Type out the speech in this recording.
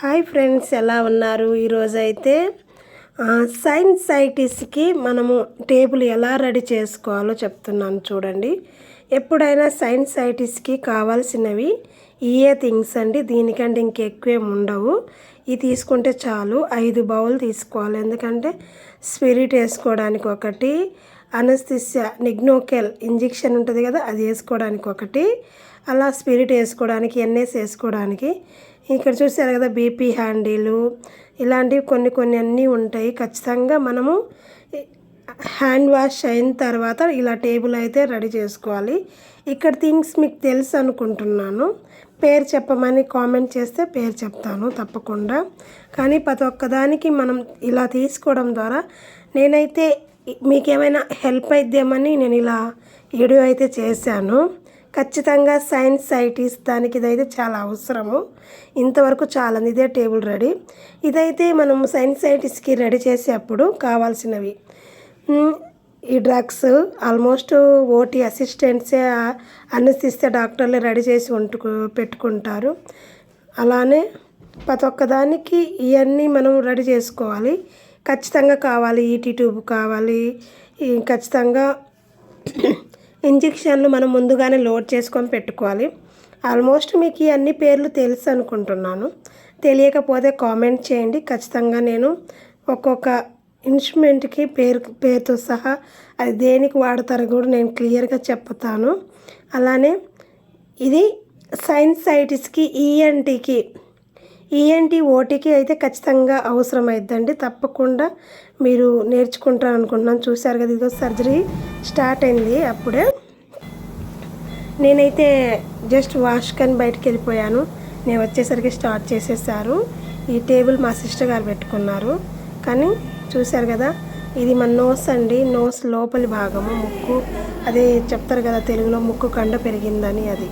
Hi friends, ఎలా ఉన్నారు? ఈరోజైతే సైంటిస్ట్కి మనము టేబుల్ ఎలా రెడీ చేసుకోవాలో చెప్తున్నాను చూడండి. ఎప్పుడైనా సైంటిస్ట్కి కావాల్సినవి ఇయే థింగ్స్ అండి. దీనికంటే ఇంకెక్కువేం ఉండవు. ఇది తీసుకుంటే చాలు. 5 బౌల్ తీసుకోవాలి. ఎందుకంటే స్పిరిట్ వేసుకోవడానికి ఒకటి, అనస్థిసియా నిగ్నోకెల్ ఇంజెక్షన్ ఉంటుంది కదా, అది వేసుకోవడానికి ఒకటి, అలా స్పిరిట్ వేసుకోవడానికి, ఎన్ఎస్ వేసుకోవడానికి. ఇక్కడ చూసారు కదా, బీపీ హ్యాండిలు ఇలాంటివి కొన్ని అన్నీ ఉంటాయి. ఖచ్చితంగా మనము హ్యాండ్ వాష్ అయిన తర్వాత ఇలా టేబుల్ అయితే రెడీ చేసుకోవాలి. ఇక్కడ థింగ్స్ మీకు తెలుసు అనుకుంటున్నాను. పేరు చెప్పమని కామెంట్ చేస్తే పేరు చెప్తాను తప్పకుండా. కానీ ప్రతి ఒక్కదానికి మనం ఇలా తీసుకోవడం ద్వారా నేనైతే మీకేమైనా హెల్ప్ అయిద్దామని నేను ఇలా వీడియో అయితే చేశాను. ఖచ్చితంగా సైంటిస్ట్ దానికి ఇదైతే చాలా అవసరము. ఇంతవరకు చాలా ఇదే టేబుల్ రెడీ. ఇదైతే మనం సైంటిస్ట్కి రెడీ చేసేటప్పుడు కావాల్సినవి ఈ డ్రగ్స్ ఆల్మోస్ట్ ఓటీ అసిస్టెంట్సే అనస్థిసియా డాక్టర్లే రెడీ చేసి పెట్టుకుంటారు. అలానే ప్రతి ఒక్కదానికి ఇవన్నీ మనం రెడీ చేసుకోవాలి. ఖచ్చితంగా కావాలి. ఈటీ ట్యూబ్ కావాలి. ఖచ్చితంగా ఇంజెక్షన్లు మనం ముందుగానే లోడ్ చేసుకొని పెట్టుకోవాలి. ఆల్మోస్ట్ మీకు ఈ అన్ని పేర్లు తెలుసు అనుకుంటున్నాను. తెలియకపోతే కామెంట్ చేయండి. ఖచ్చితంగా నేను ఒక్కొక్క ఇన్స్ట్రుమెంట్కి పేరుతో సహా అది దేనికి వాడతారో కూడా నేను క్లియర్గా చెప్తాను. అలానే ఇది సైంటిస్ట్కి ఈఎన్టీ ఓటీకి అయితే ఖచ్చితంగా అవసరమైద్దండి. తప్పకుండా మీరు నేర్చుకుంటారు అనుకుంటున్నాను. చూశారు కదా, ఇదిగో సర్జరీ స్టార్ట్ అయింది. అప్పుడే నేనైతే జస్ట్ వాష్ కని బయటకు వెళ్ళిపోయాను. నేను వచ్చేసరికి స్టార్ట్ చేసేసారు. ఈ టేబుల్ మా సిస్టర్ గారు పెట్టుకున్నారు. కానీ చూశారు కదా, ఇది మన నోస్ అండి. నోస్ లోపలి భాగము, ముక్కు, అదే చెప్తారు కదా తెలుగులో ముక్కు కండ పెరిగిందని, అది